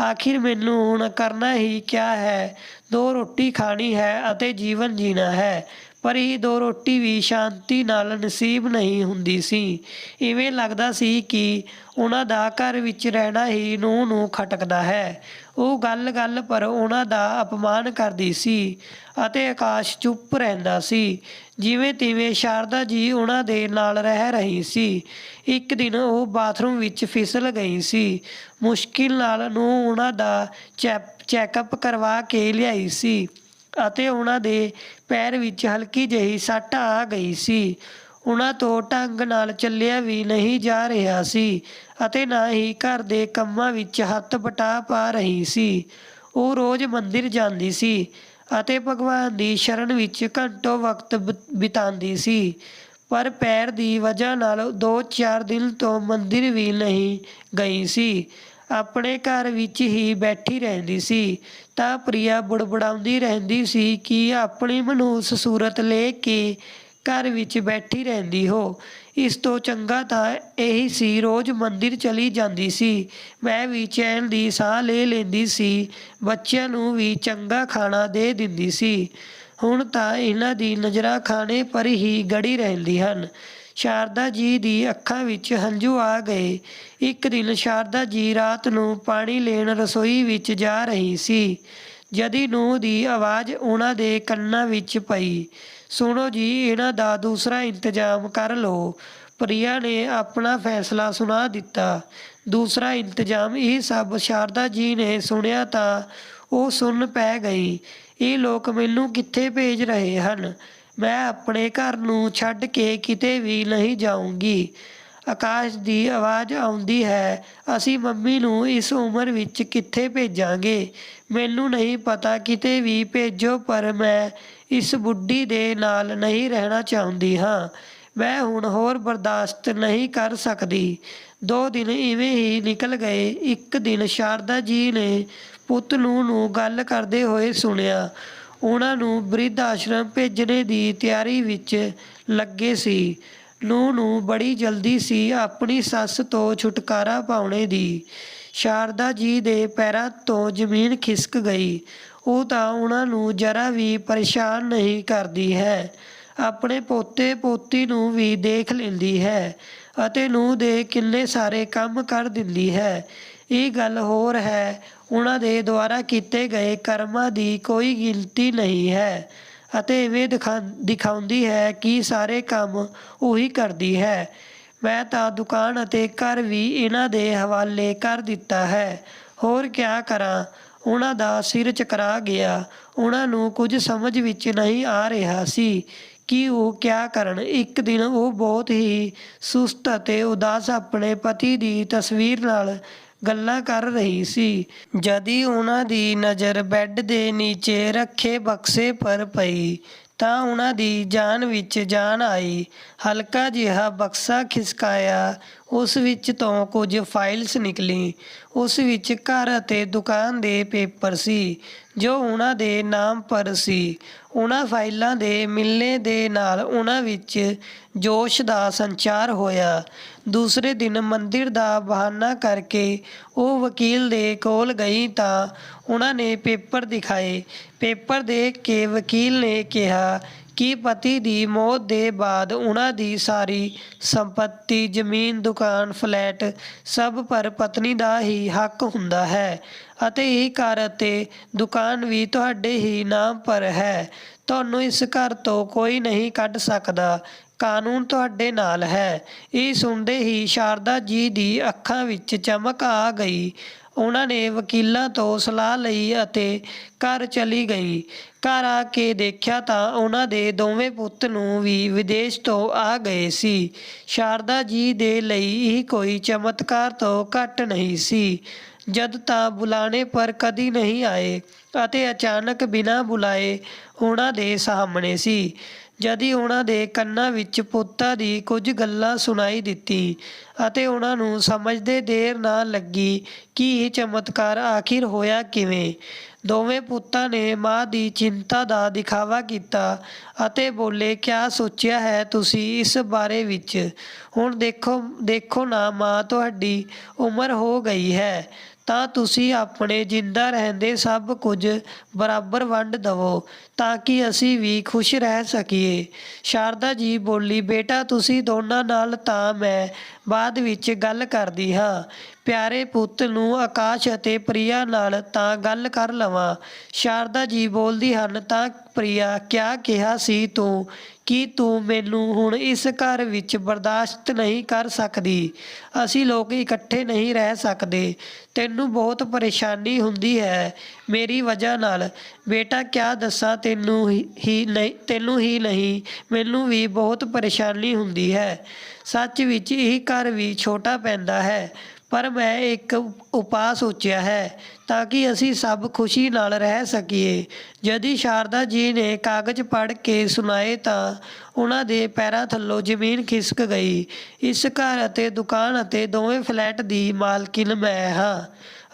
ਆਖਿਰ ਮੈਨੂੰ ਹੁਣ ਕਰਨਾ ਹੀ ਕਿਆ ਹੈ, 2 ਰੋਟੀ ਖਾਣੀ ਹੈ ਅਤੇ ਜੀਵਨ ਜੀਣਾ ਹੈ। ਪਰ ਇਹ 2 ਰੋਟੀ ਵੀ ਸ਼ਾਂਤੀ ਨਾਲ ਨਸੀਬ ਨਹੀਂ ਹੁੰਦੀ ਸੀ। ਇਵੇਂ ਲੱਗਦਾ ਸੀ ਕਿ ਉਹਨਾਂ ਦਾ ਘਰ ਵਿੱਚ ਰਹਿਣਾ ਹੀ ਨੂੰਹ ਨੂੰ ਖਟਕਦਾ ਹੈ। ਉਹ ਗੱਲ-ਗੱਲ ਪਰ ਉਹਨਾਂ ਦਾ ਅਪਮਾਨ ਕਰਦੀ ਸੀ ਅਤੇ ਆਕਾਸ਼ ਚੁੱਪ ਰਹਿੰਦਾ ਸੀ। ਜਿਵੇਂ-ਤਿਵੇਂ ਸ਼ਾਰਦਾ ਜੀ ਉਹਨਾਂ ਦੇ ਨਾਲ ਰਹਿ ਰਹੀ ਸੀ। ਇੱਕ ਦਿਨ ਉਹ ਬਾਥਰੂਮ ਵਿੱਚ ਫਿਸਲ ਗਈ ਸੀ। ਮੁਸ਼ਕਿਲ ਨਾਲ ਨੂੰਹ ਉਹਨਾਂ ਦਾ ਚੈੱਕਅਪ ਕਰਵਾ ਕੇ ਲਿਆਈ ਸੀ ਅਤੇ ਉਹਨਾਂ ਦੇ ਪੈਰ ਵਿੱਚ ਹਲਕੀ ਜਿਹੀ ਸੱਟ ਆ ਗਈ ਸੀ। ਉਹਨਾਂ ਤੋਂ ਢੰਗ ਨਾਲ ਚੱਲਿਆ ਵੀ ਨਹੀਂ ਜਾ ਰਿਹਾ ਸੀ ਅਤੇ ਨਾ ਹੀ ਘਰ ਦੇ ਕੰਮਾਂ ਵਿੱਚ ਹੱਥ ਵਟਾ ਪਾ ਰਹੀ ਸੀ। ਉਹ ਰੋਜ਼ ਮੰਦਿਰ ਜਾਂਦੀ ਸੀ ਅਤੇ ਭਗਵਾਨ ਦੀ ਸ਼ਰਨ ਵਿੱਚ ਘੰਟੋਂ ਵਕਤ ਬਿਤਾਉਂਦੀ ਸੀ, ਪਰ ਪੈਰ ਦੀ ਵਜ੍ਹਾ ਨਾਲ 2-4 ਦਿਨ ਤੋਂ ਮੰਦਿਰ ਵੀ ਨਹੀਂ ਗਈ ਸੀ। ਆਪਣੇ ਘਰ ਵਿੱਚ ਹੀ ਬੈਠੀ ਰਹਿੰਦੀ ਸੀ ਤਾਂ ਪ੍ਰਿਆ ਬੁੜਬੁੜਾਉਂਦੀ ਰਹਿੰਦੀ ਸੀ ਕਿ ਆਪਣੀ ਮਨਹੂਸ ਸੂਰਤ ਲੈ ਕੇ ਘਰ ਵਿੱਚ ਬੈਠੀ ਰਹਿੰਦੀ ਹੋ। ਇਸ ਤੋਂ ਚੰਗਾ ਤਾਂ ਇਹੀ ਸੀ ਰੋਜ਼ ਮੰਦਿਰ ਚਲੀ ਜਾਂਦੀ ਸੀ। ਮੈਂ ਵੀ ਚੈਨ ਦੀ ਸਾਹ ਲੈ ਲੈਂਦੀ ਸੀ, ਬੱਚਿਆਂ ਨੂੰ ਵੀ ਚੰਗਾ ਖਾਣਾ ਦੇ ਦਿੰਦੀ ਸੀ। ਹੁਣ ਤਾਂ ਇਹਨਾਂ ਦੀ ਨਜ਼ਰਾਂ ਖਾਣੇ ਪਰ ਹੀ ਗੜੀ ਰਹਿੰਦੀਆਂ ਹਨ। ਸ਼ਾਰਦਾ ਜੀ ਦੀ ਅੱਖਾਂ ਵਿੱਚ ਹੰਝੂ ਆ ਗਏ। ਇੱਕ ਦਿਨ ਸ਼ਾਰਦਾ ਜੀ ਰਾਤ ਨੂੰ ਪਾਣੀ ਲੈਣ ਰਸੋਈ ਵਿੱਚ ਜਾ ਰਹੀ ਸੀ। ਜਦੀ ਨੂੰਹ ਦੀ ਆਵਾਜ਼ ਉਹਨਾਂ ਦੇ ਕੰਨਾਂ ਵਿੱਚ ਪਈ, ਸੁਣੋ ਜੀ, ਇਹਨਾਂ ਦਾ ਦੂਸਰਾ ਇੰਤਜ਼ਾਮ ਕਰ ਲਓ। ਪ੍ਰਿਆ ਨੇ ਆਪਣਾ ਫੈਸਲਾ ਸੁਣਾ ਦਿੱਤਾ। ਦੂਸਰਾ ਇੰਤਜ਼ਾਮ? ਇਹ ਸਭ ਸ਼ਾਰਦਾ ਜੀ ਨੇ ਸੁਣਿਆ ਤਾਂ ਉਹ ਸੁੰਨ ਪੈ ਗਈ। ਇਹ ਲੋਕ ਮੈਨੂੰ ਕਿੱਥੇ ਭੇਜ ਰਹੇ ਹਨ? ਮੈਂ ਆਪਣੇ ਘਰ ਨੂੰ ਛੱਡ ਕੇ ਕਿਤੇ ਵੀ ਨਹੀਂ ਜਾਊਂਗੀ। ਆਕਾਸ਼ ਦੀ ਆਵਾਜ਼ ਆਉਂਦੀ ਹੈ, ਅਸੀਂ ਮੰਮੀ ਨੂੰ ਇਸ ਉਮਰ ਵਿੱਚ ਕਿੱਥੇ ਭੇਜਾਂਗੇ? ਮੈਨੂੰ ਨਹੀਂ ਪਤਾ, ਕਿਤੇ ਵੀ ਭੇਜੋ, ਪਰ ਮੈਂ ਇਸ ਬੁੱਢੀ ਦੇ ਨਾਲ ਨਹੀਂ ਰਹਿਣਾ ਚਾਹੁੰਦੀ ਹਾਂ। ਮੈਂ ਹੁਣ ਹੋਰ ਬਰਦਾਸ਼ਤ ਨਹੀਂ ਕਰ ਸਕਦੀ। 2 ਦਿਨ ਇਵੇਂ ਹੀ ਨਿਕਲ ਗਏ। ਇੱਕ ਦਿਨ ਸ਼ਾਰਦਾ ਜੀ ਨੇ ਪੁੱਤ ਨੂੰ ਗੱਲ ਕਰਦੇ ਹੋਏ ਸੁਣਿਆ। ਉਹਨਾਂ ਨੂੰ ਬਿਰਧ ਆਸ਼ਰਮ ਭੇਜਣੇ ਦੀ ਤਿਆਰੀ ਵਿੱਚ ਲੱਗੇ ਸੀ। ਨੂੰਹ ਨੂੰ ਬੜੀ ਜਲਦੀ ਸੀ ਆਪਣੀ ਸੱਸ ਤੋਂ ਛੁਟਕਾਰਾ ਪਾਉਣੇ ਦੀ। ਸ਼ਾਰਦਾ ਜੀ ਦੇ ਪੈਰਾਂ ਤੋਂ ਜ਼ਮੀਨ ਖਿਸਕ ਗਈ। ਉਹ ਤਾਂ ਉਹਨਾਂ ਨੂੰ ਜ਼ਰਾ ਵੀ ਪਰੇਸ਼ਾਨ ਨਹੀਂ ਕਰਦੀ ਹੈ, ਆਪਣੇ ਪੋਤੇ-ਪੋਤੀ ਨੂੰ ਵੀ ਦੇਖ ਲੈਂਦੀ ਹੈ ਅਤੇ ਨੂੰਹ ਦੇ ਕਿੰਨੇ ਸਾਰੇ ਕੰਮ ਕਰ ਦਿੰਦੀ ਹੈ। ਇਹ ਗੱਲ ਹੋਰ ਹੈ, ਉਹਨਾਂ ਦੇ ਦੁਆਰਾ ਕੀਤੇ ਗਏ ਕਰਮਾਂ ਦੀ ਕੋਈ ਗਿਣਤੀ ਨਹੀਂ ਹੈ ਅਤੇ ਇਵੇਂ ਦਿਖਾਉਂਦੀ ਹੈ ਕਿ ਸਾਰੇ ਕੰਮ ਉਹੀ ਕਰਦੀ ਹੈ। ਮੈਂ ਤਾਂ ਦੁਕਾਨ ਅਤੇ ਘਰ ਵੀ ਇਹਨਾਂ ਦੇ ਹਵਾਲੇ ਕਰ ਦਿੱਤਾ ਹੈ। ਹੋਰ ਕਿਆ ਕਰਾਂ। ਉਹਨਾਂ ਦਾ ਸਿਰ ਚਕਰਾ ਗਿਆ। ਉਹਨਾਂ ਨੂੰ ਕੁਝ ਸਮਝ ਵਿੱਚ ਨਹੀਂ ਆ ਰਿਹਾ ਸੀ ਕਿ ਉਹ ਕਿਆ ਕਰਨ। ਇੱਕ ਦਿਨ ਉਹ ਬਹੁਤ ਹੀ ਸੁਸਤ ਅਤੇ ਉਦਾਸ ਆਪਣੇ ਪਤੀ ਦੀ ਤਸਵੀਰ ਨਾਲ ਗੱਲਾਂ ਕਰ ਰਹੀ ਸੀ। ਜਦੀ ਉਹਨਾਂ ਦੀ ਨਜ਼ਰ ਬੈੱਡ ਦੇ ਨੀਚੇ ਰੱਖੇ ਬਕਸੇ ਪਰ ਪਈ ਤਾਂ ਉਹਨਾਂ ਦੀ ਜਾਨ ਵਿੱਚ ਜਾਨ ਆਈ। ਹਲਕਾ ਜਿਹਾ ਬਕਸਾ ਖਿਸਕਾਇਆ। ਉਸ ਵਿੱਚ ਤੋਂ ਕੁਝ ਫਾਈਲਸ ਨਿਕਲੀ। ਉਸ ਵਿੱਚ ਘਰ ਅਤੇ ਦੁਕਾਨ ਦੇ ਪੇਪਰ ਸੀ ਜੋ ਉਹਨਾਂ ਦੇ ਨਾਮ ਪਰ ਸੀ। ਉਹਨਾਂ ਫਾਈਲਾਂ ਦੇ ਮਿਲਣੇ ਦੇ ਨਾਲ ਉਹਨਾਂ ਵਿੱਚ ਜੋਸ਼ ਦਾ ਸੰਚਾਰ ਹੋਇਆ। ਦੂਸਰੇ ਦਿਨ ਮੰਦਿਰ ਦਾ ਬਹਾਨਾ ਕਰਕੇ ਉਹ ਵਕੀਲ ਦੇ ਕੋਲ ਗਈ ਤਾਂ ਉਹਨਾਂ ਨੇ ਪੇਪਰ ਦਿਖਾਏ। ਪੇਪਰ ਦੇਖ ਕੇ ਵਕੀਲ ਨੇ ਕਿਹਾ ਕਿ ਪਤੀ ਦੀ ਮੌਤ ਦੇ ਬਾਅਦ ਉਹਨਾਂ ਦੀ ਸਾਰੀ ਸੰਪੱਤੀ, ਜ਼ਮੀਨ, ਦੁਕਾਨ, ਫਲੈਟ ਸਭ ਪਰ ਪਤਨੀ ਦਾ ਹੀ ਹੱਕ ਹੁੰਦਾ ਹੈ ਅਤੇ ਇਹ ਘਰ ਅਤੇ ਦੁਕਾਨ ਵੀ ਤੁਹਾਡੇ ਹੀ ਨਾਮ ਪਰ ਹੈ। ਤੁਹਾਨੂੰ ਇਸ ਘਰ ਤੋਂ ਕੋਈ ਨਹੀਂ ਕੱਢ ਸਕਦਾ। ਕਾਨੂੰਨ ਤੁਹਾਡੇ ਨਾਲ ਹੈ। ਇਹ ਸੁਣਦੇ ਹੀ ਸ਼ਾਰਦਾ ਜੀ ਦੀ ਅੱਖਾਂ ਵਿੱਚ ਚਮਕ ਆ ਗਈ। ਉਹਨਾਂ ਨੇ ਵਕੀਲਾਂ ਤੋਂ ਸਲਾਹ ਲਈ ਅਤੇ ਘਰ ਚਲੀ ਗਈ। ਘਰ ਆ ਕੇ ਦੇਖਿਆ ਤਾਂ ਉਹਨਾਂ ਦੇ ਦੋਵੇਂ ਪੁੱਤ ਨੂੰ ਵੀ ਵਿਦੇਸ਼ ਤੋਂ ਆ ਗਏ ਸੀ। ਸ਼ਾਰਦਾ ਜੀ ਦੇ ਲਈ ਇਹ ਕੋਈ ਚਮਤਕਾਰ ਤੋਂ ਘੱਟ ਨਹੀਂ ਸੀ। ਜਦ ਤਾਂ ਬੁਲਾਣੇ ਪਰ ਕਦੀ ਨਹੀਂ ਆਏ ਅਤੇ ਅਚਾਨਕ ਬਿਨਾਂ ਬੁਲਾਏ ਉਹਨਾਂ ਦੇ ਸਾਹਮਣੇ ਸੀ। ਜਦੀ ਉਹਨਾਂ ਦੇ ਕੰਨਾਂ ਵਿੱਚ ਪੁੱਤਾਂ ਦੀ ਕੁਝ ਗੱਲਾਂ ਸੁਣਾਈ ਦਿੱਤੀ ਅਤੇ ਉਹਨਾਂ ਨੂੰ ਸਮਝਦੇ ਦੇਰ ਨਾ ਲੱਗੀ ਕਿ ਇਹ ਚਮਤਕਾਰ ਆਖਿਰ ਹੋਇਆ ਕਿਵੇਂ। ਦੋਵੇਂ ਪੁੱਤਾਂ ਨੇ ਮਾਂ ਦੀ ਚਿੰਤਾ ਦਾ ਦਿਖਾਵਾ ਕੀਤਾ ਅਤੇ ਬੋਲੇ, ਕਿਆ ਸੋਚਿਆ ਹੈ ਤੁਸੀਂ ਇਸ ਬਾਰੇ ਵਿੱਚ? ਹੁਣ ਦੇਖੋ ਨਾ ਮਾਂ, ਤੁਹਾਡੀ ਉਮਰ ਹੋ ਗਈ ਹੈ ਤਾਂ ਤੁਸੀਂ ਆਪਣੇ ਜਿੰਦਾ ਰਹਿੰਦੇ ਸਭ ਕੁਝ ਬਰਾਬਰ ਵੰਡ ਦੇਵੋ ਤਾਂ ਕਿ ਅਸੀਂ ਵੀ ਖੁਸ਼ ਰਹਿ ਸਕੀਏ। ਸ਼ਾਰਦਾ ਜੀ ਬੋਲੀ, ਬੇਟਾ ਤੁਸੀਂ ਦੋਨਾਂ ਨਾਲ ਤਾਂ ਮੈਂ ਬਾਅਦ ਵਿੱਚ ਗੱਲ ਕਰਦੀ ਹਾਂ। ਪਿਆਰੇ ਪੁੱਤ ਨੂੰ ਆਕਾਸ਼ ਅਤੇ ਪ੍ਰਿਆ ਨਾਲ ਤਾਂ ਗੱਲ ਕਰ ਲਵਾਂ। ਸ਼ਾਰਦਾ ਜੀ ਬੋਲਦੀ ਹਨ, ਤਾਂ ਪ੍ਰਿਆ, ਕਿਆ ਕਿਹਾ ਸੀ ਤੂੰ ਕਿ ਤੂੰ ਮੈਨੂੰ ਹੁਣ ਇਸ ਘਰ ਵਿੱਚ ਬਰਦਾਸ਼ਤ ਨਹੀਂ ਕਰ ਸਕਦੀ। ਅਸੀਂ ਲੋਕ ਇਕੱਠੇ ਨਹੀਂ ਰਹਿ ਸਕਦੇ। ਤੈਨੂੰ ਬਹੁਤ ਪਰੇਸ਼ਾਨੀ ਹੁੰਦੀ ਹੈ ਮੇਰੀ ਵਜ੍ਹਾ ਨਾਲ। ਬੇਟਾ ਕਿਆ ਦੱਸਾਂ, ਤੈਨੂੰ ਹੀ ਨਹੀਂ ਮੈਨੂੰ ਵੀ ਬਹੁਤ ਪਰੇਸ਼ਾਨੀ ਹੁੰਦੀ ਹੈ। ਸੱਚ ਵਿੱਚ ਇਹ ਘਰ ਵੀ ਛੋਟਾ ਪੈਂਦਾ ਹੈ ਪਰ ਮੈਂ ਇੱਕ ਉਪਾਅ ਸੋਚਿਆ ਹੈ ਤਾਂ ਕਿ ਅਸੀਂ ਸਭ ਖੁਸ਼ੀ ਨਾਲ ਰਹਿ ਸਕੀਏ। ਜਦੀ ਸ਼ਾਰਦਾ ਜੀ ਨੇ ਕਾਗਜ਼ ਪੜ੍ਹ ਕੇ ਸੁਣਾਏ ਤਾਂ ਉਹਨਾਂ ਦੇ ਪੈਰਾਂ ਥੱਲੋਂ ਜ਼ਮੀਨ ਖਿਸਕ ਗਈ। ਇਸ ਘਰ ਅਤੇ ਦੁਕਾਨ ਅਤੇ ਦੋਵੇਂ ਫਲੈਟ ਦੀ ਮਾਲਕਿਨ ਮੈਂ ਹਾਂ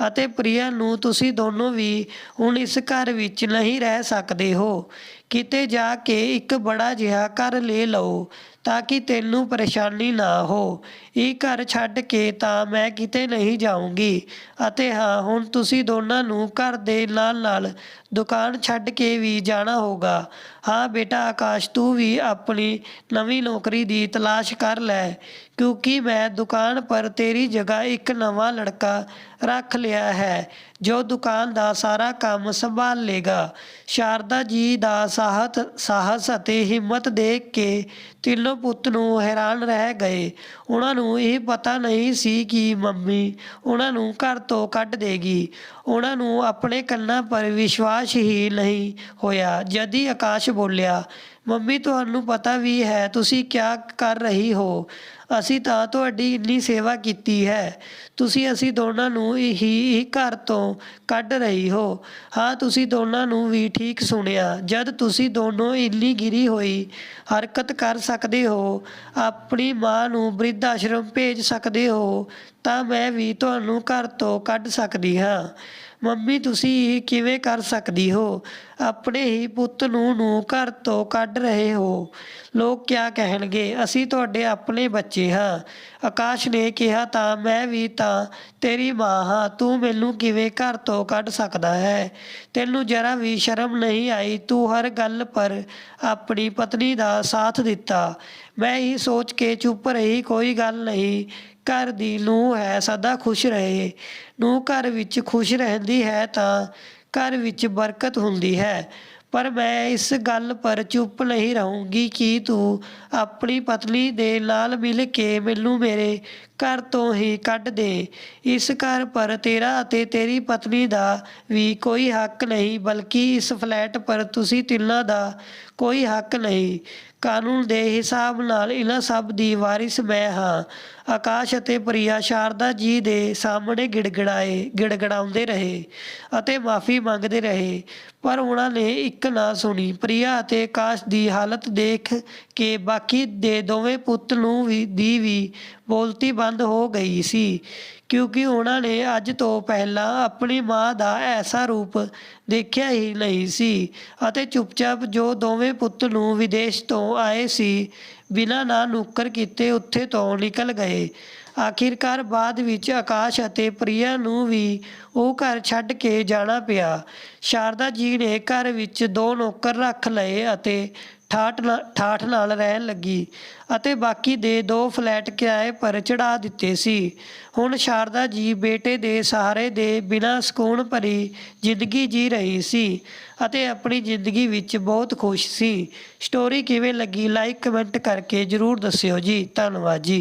ਅਤੇ ਪ੍ਰਿਆ ਨੂੰ ਤੁਸੀਂ ਦੋਨੋਂ ਵੀ ਹੁਣ ਇਸ ਘਰ ਵਿੱਚ ਨਹੀਂ ਰਹਿ ਸਕਦੇ ਹੋ। ਕਿਤੇ ਜਾ ਕੇ ਇੱਕ ਬੜਾ ਜਿਹਾ ਘਰ ਲੈ ਲਓ ਤਾਂ ਕਿ ਤੈਨੂੰ ਪਰੇਸ਼ਾਨੀ ਨਾ ਹੋ। ਇਹ ਘਰ ਛੱਡ ਕੇ ਤਾਂ ਮੈਂ ਕਿਤੇ ਨਹੀਂ ਜਾਊਂਗੀ। ਅਤੇ ਹਾਂ, ਹੁਣ ਤੁਸੀਂ ਦੋਨਾਂ ਨੂੰ ਘਰ ਦੇ ਨਾਲ ਨਾਲ ਦੁਕਾਨ ਛੱਡ ਕੇ ਵੀ ਜਾਣਾ ਹੋਗਾ। ਹਾਂ ਬੇਟਾ ਆਕਾਸ਼, ਤੂੰ ਵੀ ਆਪਣੀ ਨਵੀਂ ਨੌਕਰੀ ਦੀ ਤਲਾਸ਼ ਕਰ ਲੈ ਕਿਉਂਕਿ ਮੈਂ ਦੁਕਾਨ ਪਰ ਤੇਰੀ ਜਗ੍ਹਾ ਇੱਕ ਨਵਾਂ ਲੜਕਾ ਰੱਖ ਲਿਆ ਹੈ ਜੋ ਦੁਕਾਨ ਦਾ ਸਾਰਾ ਕੰਮ ਸੰਭਾਲ ਲੇਗਾ। ਸ਼ਾਰਦਾ ਜੀ ਦਾ ਸਾਹਸ ਅਤੇ ਹਿੰਮਤ ਦੇਖ ਕੇ ਤਿੰਨੋਂ ਪੁੱਤ ਨੂੰ ਹੈਰਾਨ ਰਹਿ ਗਏ। ਉਹਨਾਂ ਨੂੰ ਇਹ ਪਤਾ ਨਹੀਂ ਸੀ ਕਿ ਮੰਮੀ ਉਹਨਾਂ ਨੂੰ ਘਰ ਤੋਂ ਕੱਢ ਦੇਗੀ। ਉਹਨਾਂ ਨੂੰ ਆਪਣੇ ਕੰਨਾਂ ਪਰ ਵਿਸ਼ਵਾਸ ਹੀ ਨਹੀਂ ਹੋਇਆ। ਜਦੀ ਆਕਾਸ਼ ਬੋਲਿਆ, ਮੰਮੀ ਤੁਹਾਨੂੰ ਪਤਾ ਵੀ ਹੈ ਤੁਸੀਂ ਕਿਆ ਕਰ ਰਹੀ ਹੋ। ਅਸੀਂ ਤਾਂ ਤੁਹਾਡੀ ਇੰਨੀ ਸੇਵਾ ਕੀਤੀ ਹੈ, ਤੁਸੀਂ ਅਸੀਂ ਦੋਨਾਂ ਨੂੰ ਹੀ ਘਰ ਤੋਂ ਕੱਢ ਰਹੀ ਹੋ। ਹਾਂ, ਤੁਸੀਂ ਦੋਨਾਂ ਨੂੰ ਵੀ ਠੀਕ ਸੁਣਿਆ। ਜਦ ਤੁਸੀਂ ਦੋਨੋਂ ਇੰਨੀ ਗਿਰੀ ਹੋਈ ਹਰਕਤ ਕਰ ਸਕਦੇ ਹੋ, ਆਪਣੀ ਮਾਂ ਨੂੰ ਬਿਰਧ ਆਸ਼ਰਮ ਭੇਜ ਸਕਦੇ ਹੋ ਤਾਂ ਮੈਂ ਵੀ ਤੁਹਾਨੂੰ ਘਰ ਤੋਂ ਕੱਢ ਸਕਦੀ ਹਾਂ। ਮੰਮੀ ਤੁਸੀਂ ਇਹ ਕਿਵੇਂ ਕਰ ਸਕਦੀ ਹੋ? ਆਪਣੇ ਹੀ ਪੁੱਤ ਨੂੰ ਘਰ ਤੋਂ ਕੱਢ ਰਹੇ ਹੋ। ਲੋਕ ਕਿਆ ਕਹਿਣਗੇ? ਅਸੀਂ ਤੁਹਾਡੇ ਆਪਣੇ ਬੱਚੇ ਹਾਂ। ਆਕਾਸ਼ ਨੇ ਕਿਹਾ, ਤਾਂ ਮੈਂ ਵੀ ਤਾਂ ਤੇਰੀ ਮਾਂ ਹਾਂ। ਤੂੰ ਮੈਨੂੰ ਕਿਵੇਂ ਘਰ ਤੋਂ ਕੱਢ ਸਕਦਾ ਹੈ? ਤੈਨੂੰ ਜ਼ਰਾ ਵੀ ਸ਼ਰਮ ਨਹੀਂ ਆਈ? ਤੂੰ ਹਰ ਗੱਲ ਪਰ ਆਪਣੀ ਪਤਨੀ ਦਾ ਸਾਥ ਦਿੱਤਾ। ਮੈਂ ਇਹ ਸੋਚ ਕੇ ਚੁੱਪ ਰਹੀ, ਕੋਈ ਗੱਲ ਨਹੀਂ, ਘਰ ਦੀ ਨੂੰਹ ਹੈ, ਸਦਾ ਖੁਸ਼ ਰਹੇ। ਨੂੰਹ ਘਰ ਵਿੱਚ ਖੁਸ਼ ਰਹਿੰਦੀ ਹੈ ਤਾਂ ਘਰ ਵਿੱਚ ਬਰਕਤ ਹੁੰਦੀ ਹੈ। ਪਰ ਮੈਂ ਇਸ ਗੱਲ ਪਰ ਚੁੱਪ ਨਹੀਂ ਰਹੂੰਗੀ ਕਿ ਤੂੰ ਆਪਣੀ ਪਤਨੀ ਦੇ ਨਾਲ ਮਿਲ ਕੇ ਮੈਨੂੰ ਮੇਰੇ ਘਰ ਤੋਂ ਹੀ ਕੱਢ ਦੇ। ਇਸ ਘਰ ਪਰ ਤੇਰਾ ਅਤੇ ਤੇਰੀ ਪਤਨੀ ਦਾ ਵੀ ਕੋਈ ਹੱਕ ਨਹੀਂ, ਬਲਕਿ ਇਸ ਫਲੈਟ ਪਰ ਤੁਸੀਂ ਤਿੰਨਾਂ ਦਾ ਕੋਈ ਹੱਕ ਨਹੀਂ। ਕਾਨੂੰਨ ਦੇ ਹਿਸਾਬ ਨਾਲ ਇਹਨਾਂ ਸਭ ਦੀ ਵਾਰਿਸ ਮੈਂ ਹਾਂ। ਆਕਾਸ਼ ਅਤੇ ਪ੍ਰਿਆ ਸ਼ਾਰਦਾ ਜੀ ਦੇ ਸਾਹਮਣੇ ਗਿੜਗੜਾਉਂਦੇ ਰਹੇ ਅਤੇ ਮਾਫ਼ੀ ਮੰਗਦੇ ਰਹੇ, ਪਰ ਉਹਨਾਂ ਨੇ ਇੱਕ ਨਾ ਸੁਣੀ। ਪ੍ਰਿਆ ਅਤੇ ਆਕਾਸ਼ ਦੀ ਹਾਲਤ ਦੇਖ ਕੇ ਬਾਕੀ ਦੇ ਦੋਵੇਂ ਪੁੱਤ ਨੂੰ ਦੀ ਵੀ ਬੋਲਤੀ ਬੰਦ ਹੋ ਗਈ ਸੀ, ਕਿਉਂਕਿ ਉਹਨਾਂ ਨੇ ਅੱਜ ਤੋਂ ਪਹਿਲਾਂ ਆਪਣੀ ਮਾਂ ਦਾ ਐਸਾ ਰੂਪ ਦੇਖਿਆ ਹੀ ਨਹੀਂ ਸੀ ਅਤੇ ਚੁੱਪਚਾਪ ਜੋ ਦੋਵੇਂ ਪੁੱਤ ਨੂੰ ਵਿਦੇਸ਼ ਤੋਂ ਆਏ ਸੀ, ਬਿਨਾਂ ਨਾ ਨੁੱਕਰ ਕੀਤੇ ਉੱਥੇ ਤੋਂ ਨਿਕਲ ਗਏ। ਆਖਿਰਕਾਰ ਬਾਅਦ ਵਿੱਚ ਆਕਾਸ਼ ਅਤੇ ਪ੍ਰਿਆ ਨੂੰ ਵੀ ਉਹ ਘਰ ਛੱਡ ਕੇ ਜਾਣਾ ਪਿਆ। ਸ਼ਾਰਦਾ ਜੀ ਨੇ ਘਰ ਵਿੱਚ 2 ਨੌਕਰ ਰੱਖ ਲਏ ਅਤੇ ਠਾਠ ਨਾਲ ਰਹਿਣ ਲੱਗੀ ਅਤੇ ਬਾਕੀ ਦੇ 2 ਫਲੈਟ ਕਿਰਾਏ ਪਰ ਚੜ੍ਹਾ ਦਿੱਤੇ ਸੀ। ਹੁਣ ਸ਼ਾਰਦਾ ਜੀ ਬੇਟੇ ਦੇ ਸਹਾਰੇ ਦੇ ਬਿਨਾਂ ਸਕੂਨ ਭਰੀ ਜ਼ਿੰਦਗੀ ਜੀ ਰਹੀ ਸੀ ਅਤੇ ਆਪਣੀ ਜ਼ਿੰਦਗੀ ਵਿੱਚ ਬਹੁਤ ਖੁਸ਼ ਸੀ। ਸਟੋਰੀ ਕਿਵੇਂ ਲੱਗੀ ਲਾਈਕ ਕਮੈਂਟ ਕਰਕੇ ਜ਼ਰੂਰ ਦੱਸਿਓ ਜੀ। ਧੰਨਵਾਦ ਜੀ।